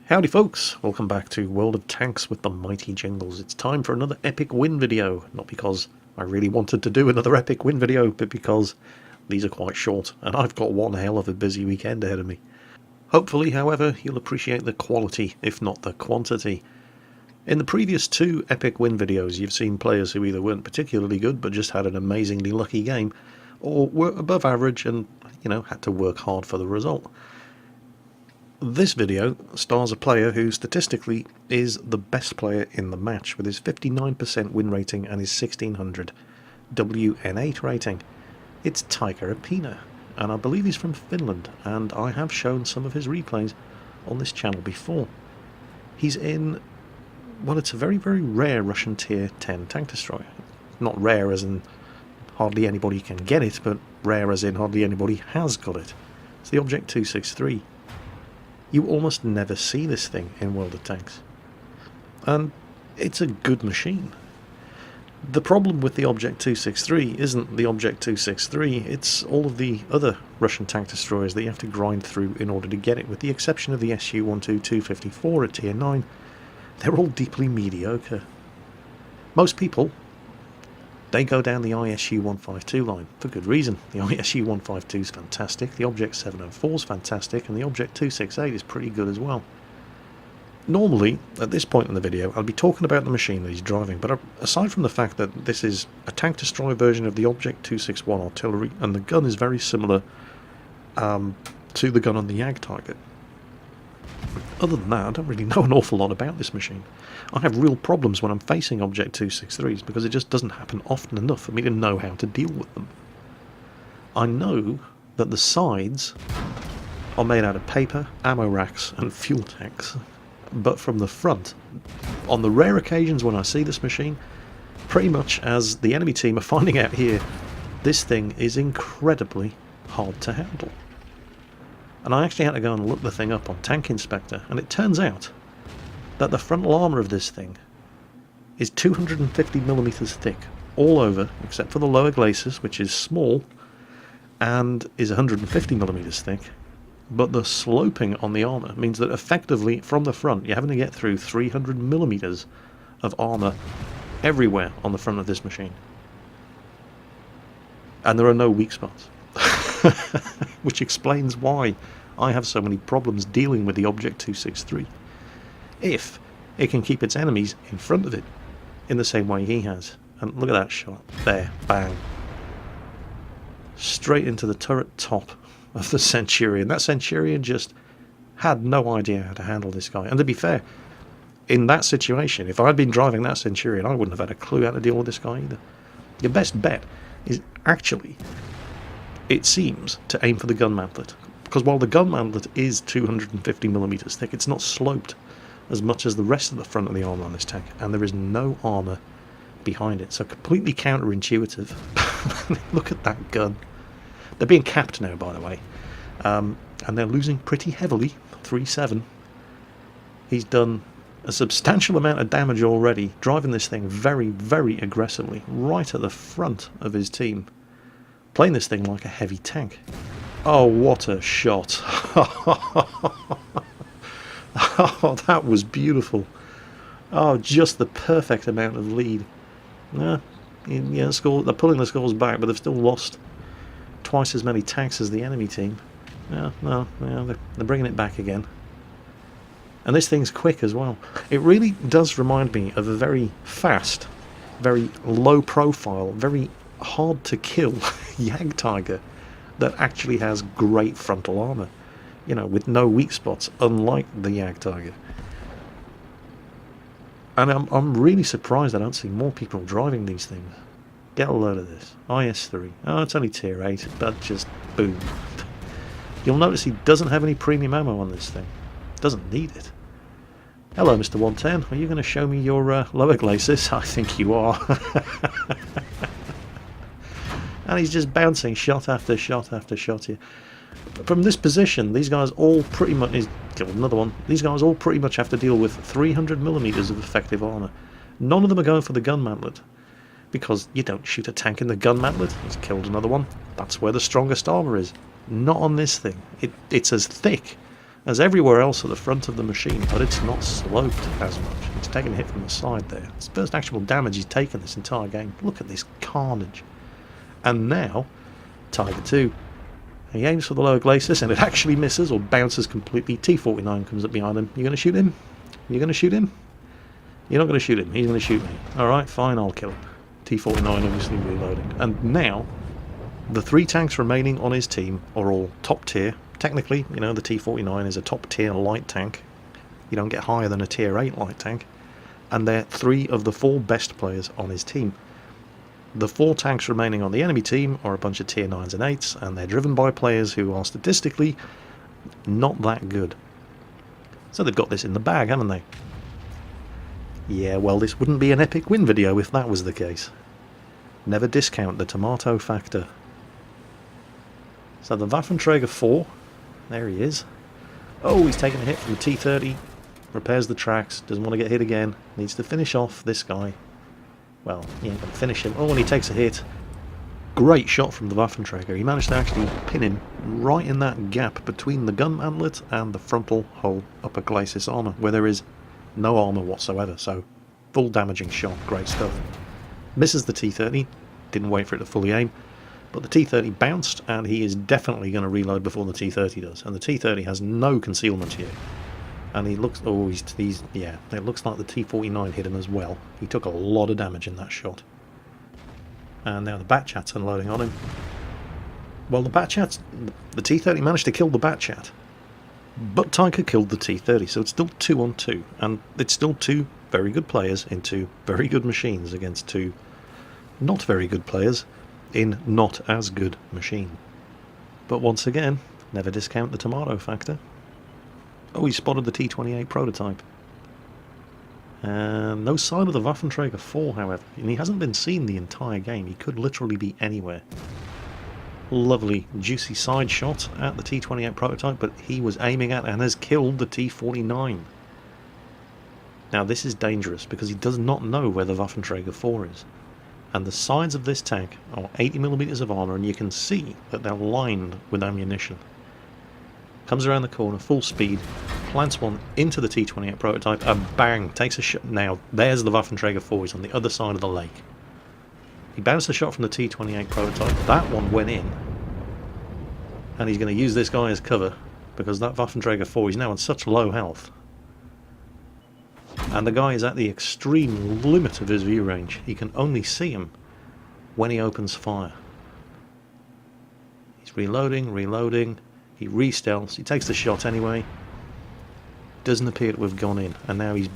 Howdy folks, welcome back to World of Tanks with the mighty jingles. It's time for another epic win video, not because I really wanted to do another epic win video, but because these are quite short and I've got one hell of a busy weekend ahead of me. Hopefully, however, you'll appreciate the quality, if not the quantity. In the previous two epic win videos, you've seen players who either weren't particularly good but just had an amazingly lucky game, or were above average and, had to work hard for the result. This video stars a player who statistically is the best player in the match with his 59% win rating and his 1600 WN8 rating. It's Tiger Apina, and I believe he's from Finland, and I have shown some of his replays on this channel before. He's in, well, it's a very, very rare Russian tier 10 tank destroyer. Not rare as in hardly anybody can get it, but rare as in hardly anybody has got it. It's the Object 263. You almost never see this thing in World of Tanks. And it's a good machine. The problem with the Object 263 isn't the Object 263, it's all of the other Russian tank destroyers that you have to grind through in order to get it, with the exception of the Su-12-254 at tier 9. They're all deeply mediocre. Most people, they go down the ISU-152 line, for good reason. The ISU-152 is fantastic, the Object 704 is fantastic, and the Object 268 is pretty good as well. Normally, at this point in the video, I'll be talking about the machine that he's driving, but aside from the fact that this is a tank destroyer version of the Object 261 artillery, and the gun is very similar to the gun on the Jagdtiger. Other than that, I don't really know an awful lot about this machine. I have real problems when I'm facing Object 263s because it just doesn't happen often enough for me to know how to deal with them. I know that the sides are made out of paper, ammo racks and fuel tanks, but from the front, on the rare occasions when I see this machine, pretty much as the enemy team are finding out here, this thing is incredibly hard to handle. And I actually had to go and look the thing up on Tank Inspector, and it turns out that the frontal armour of this thing is 250mm thick all over, except for the lower glacis, which is small and is 150mm thick. But the sloping on the armour means that effectively from the front you're having to get through 300mm of armour everywhere on the front of this machine. And there are no weak spots. Which explains why I have so many problems dealing with the Object 263. If it can keep its enemies in front of it in the same way he has. And look at that shot. There. Bang. Straight into the turret top of the Centurion. That Centurion just had no idea how to handle this guy. And to be fair, in that situation, if I'd been driving that Centurion, I wouldn't have had a clue how to deal with this guy either. Your best bet is actually, it seems, to aim for the gun mantlet. Because while the gun mantlet is 250mm thick, it's not sloped as much as the rest of the front of the armour on this tank, and there is no armour behind it, so completely counterintuitive. Look at that gun. They're being capped now, by the way, and they're losing pretty heavily, 3-7. He's done a substantial amount of damage already, driving this thing very, very aggressively, right at the front of his team, playing this thing like a heavy tank. Oh, what a shot. Oh, that was beautiful. Oh, just the perfect amount of lead. Yeah, they're pulling the scores back, but they've still lost twice as many tanks as the enemy team. Yeah, they're bringing it back again. And this thing's quick as well. It really does remind me of a very fast, very low profile, very hard to kill Jagdtiger that actually has great frontal armour, with no weak spots, unlike the Jagdtiger. And I'm really surprised I don't see more people driving these things. Get a load of this. IS-3. Oh, it's only tier 8, but just boom. You'll notice he doesn't have any premium ammo on this thing. Doesn't need it. Hello, Mr. 110. Are you going to show me your lower glacis? I think you are. And he's just bouncing shot after shot after shot here. From this position, these guys all pretty much... He's killed another one. These guys all pretty much have to deal with 300mm of effective armour. None of them are going for the gun mantlet, because you don't shoot a tank in the gun mantlet. He's killed another one. That's where the strongest armour is. Not on this thing. It's as thick as everywhere else at the front of the machine, but it's not sloped as much. It's taken a hit from the side there. It's the first actual damage he's taken this entire game. Look at this carnage. And now, Tiger 2. He aims for the lower glacis and it actually misses or bounces completely. T-49 comes up behind him. You're going to shoot him? You're going to shoot him? You're not going to shoot him. He's going to shoot me. Alright, fine, I'll kill him. T-49 obviously reloading. And now, the 3 tanks remaining on his team are all top tier. Technically, you know, the T-49 is a top tier light tank. You don't get higher than a tier 8 light tank. And they're 3 of the 4 best players on his team. The 4 tanks remaining on the enemy team are a bunch of tier 9s and 8s, and they're driven by players who are statistically not that good. So they've got this in the bag, haven't they? Yeah, well, this wouldn't be an epic win video if that was the case. Never discount the tomato factor. So the Waffenträger 4, there he is. Oh, he's taking a hit from the T-30, repairs the tracks, doesn't want to get hit again, needs to finish off this guy. Well, he ain't going to finish him. Oh, and he takes a hit. Great shot from the Waffenträger. He managed to actually pin him right in that gap between the gun mantlet and the frontal hull upper glacis armour, where there is no armour whatsoever. So, full damaging shot. Great stuff. Misses the T-30. Didn't wait for it to fully aim. But the T-30 bounced, and he is definitely going to reload before the T-30 does. And the T-30 has no concealment here. And he looks, oh, yeah, it looks like the T-49 hit him as well. He took a lot of damage in that shot. And now the Batchat's unloading on him. Well, the T-30 managed to kill the Batchat. But Tiger killed the T-30, so it's still 2 on 2. And it's still 2 very good players in 2 very good machines against 2 not very good players in not as good machine. But once again, never discount the tomato factor. Oh, he spotted the T-28 prototype. No sign of the Waffenträger 4, however. And he hasn't been seen the entire game. He could literally be anywhere. Lovely, juicy side shot at the T-28 prototype, but he was aiming at and has killed the T-49. Now, this is dangerous because he does not know where the Waffenträger 4 is. And the sides of this tank are 80mm of armour, and you can see that they're lined with ammunition. Comes around the corner, full speed, plants one into the T-28 prototype, and bang, takes a shot. Now, there's the Waffenträger 4, he's on the other side of the lake. He bounced a shot from the T-28 prototype, that one went in, and he's going to use this guy as cover, because that Waffenträger 4 is now on such low health. And the guy is at the extreme limit of his view range. He can only see him when he opens fire. He's reloading. He re-stealths, he takes the shot anyway. Doesn't appear to have gone in, and now he's...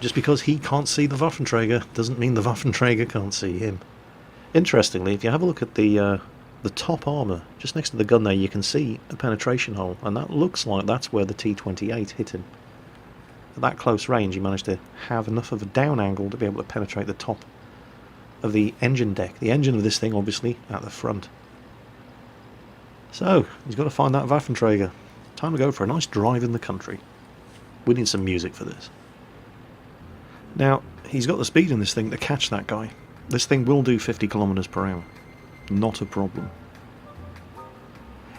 Just because he can't see the Waffenträger doesn't mean the Waffenträger can't see him. Interestingly, if you have a look at the top armour, just next to the gun there, you can see a penetration hole, and that looks like that's where the T-28 hit him. At that close range, he managed to have enough of a down angle to be able to penetrate the top of the engine deck. The engine of this thing, obviously, at the front. So, he's got to find that Waffenträger. Time to go for a nice drive in the country. We need some music for this. Now, he's got the speed in this thing to catch that guy. This thing will do 50 kilometers per hour. Not a problem.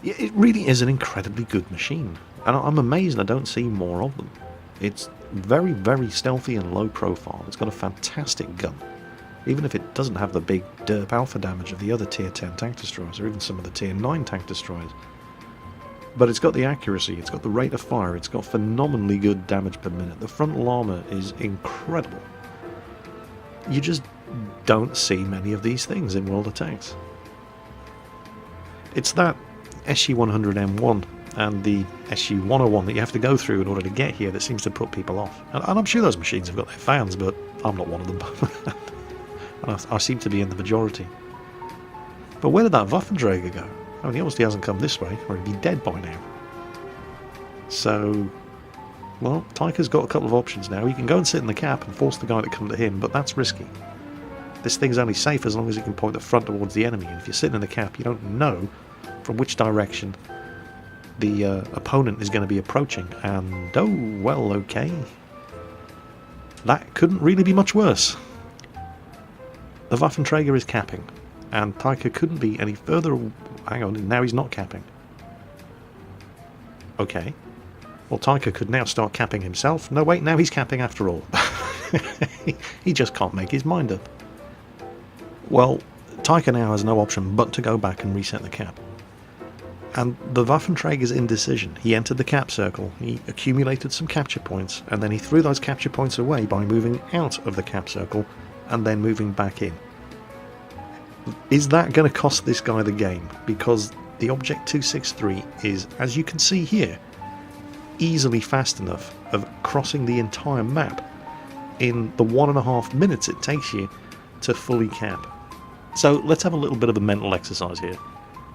It really is an incredibly good machine. And I'm amazed I don't see more of them. It's very, very stealthy and low profile. It's got a fantastic gun. Even if it doesn't have the big derp alpha damage of the other tier 10 tank destroyers, or even some of the tier 9 tank destroyers. But it's got the accuracy, it's got the rate of fire, it's got phenomenally good damage per minute. The frontal armour is incredible. You just don't see many of these things in World of Tanks. It's that SU-100M1 and the SU-101 that you have to go through in order to get here that seems to put people off. And I'm sure those machines have got their fans, but I'm not one of them. I seem to be in the majority. But where did that Waffenträger go? I mean, he obviously hasn't come this way, or he'd be dead by now. So, well, Tiger's got a couple of options now. He can go and sit in the cap and force the guy to come to him, but that's risky. This thing's only safe as long as it can point the front towards the enemy, and if you're sitting in the cap, you don't know from which direction the opponent is going to be approaching. And, oh, well, okay. That couldn't really be much worse. The Waffenträger is capping, and Tiger couldn't be any further... Hang on, now he's not capping. Okay. Well, Taika could now start capping himself. No, wait, now he's capping after all. He just can't make his mind up. Well, Taika now has no option but to go back and reset the cap. And the Waffenträger's indecision. He entered the cap circle, he accumulated some capture points, and then he threw those capture points away by moving out of the cap circle and then moving back in. Is that going to cost this guy the game? Because the Object 263 is, as you can see here, easily fast enough of crossing the entire map in the 1.5 minutes it takes you to fully cap. So let's have a little bit of a mental exercise here.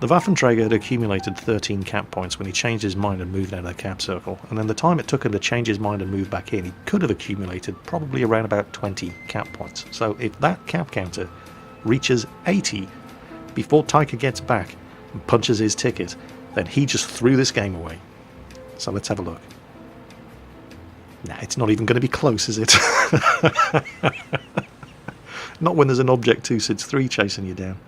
The Waffenträger had accumulated 13 cap points when he changed his mind and moved out of the cap circle, and in the time it took him to change his mind and move back in, he could have accumulated probably around about 20 cap points. So if that cap counter reaches 80 before Taika gets back and punches his ticket, then he just threw this game away. So let's have a look. Nah, it's not even going to be close, is it? Not when there's an Object 263 chasing you down.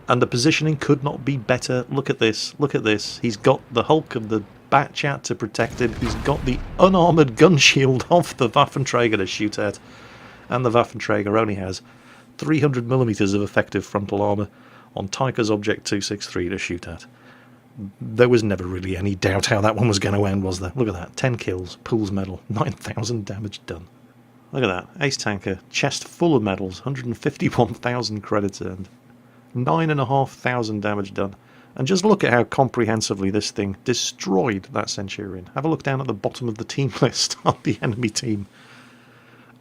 And the positioning could not be better. Look at this, look at this. He's got the Hulk of the Batchat to protect him. He's got the unarmoured gun shield off the Waffenträger to shoot at. And the Waffenträger only has 300mm of effective frontal armour on Taika's Object 263 to shoot at. There was never really any doubt how that one was going to end, was there? Look at that, 10 kills, Pool's medal, 9,000 damage done. Look at that, Ace Tanker, chest full of medals, 151,000 credits earned, 9,500 damage done. And just look at how comprehensively this thing destroyed that Centurion. Have a look down at the bottom of the team list on the enemy team.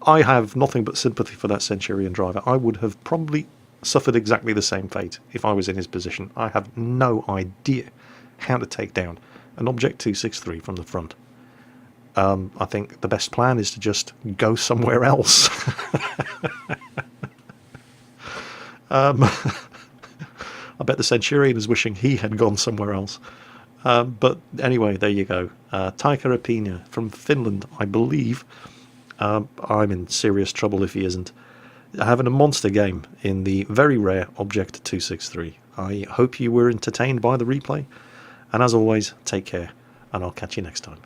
I have nothing but sympathy for that Centurion driver. I would have probably suffered exactly the same fate if I was in his position. I have no idea how to take down an Object 263 from the front. I think the best plan is to just go somewhere else. I bet the Centurion is wishing he had gone somewhere else. But anyway, there you go. Taika Rapina from Finland, I believe. I'm in serious trouble if he isn't. Having a monster game in the very rare Object 263. I hope you were entertained by the replay. And as always, take care, and I'll catch you next time.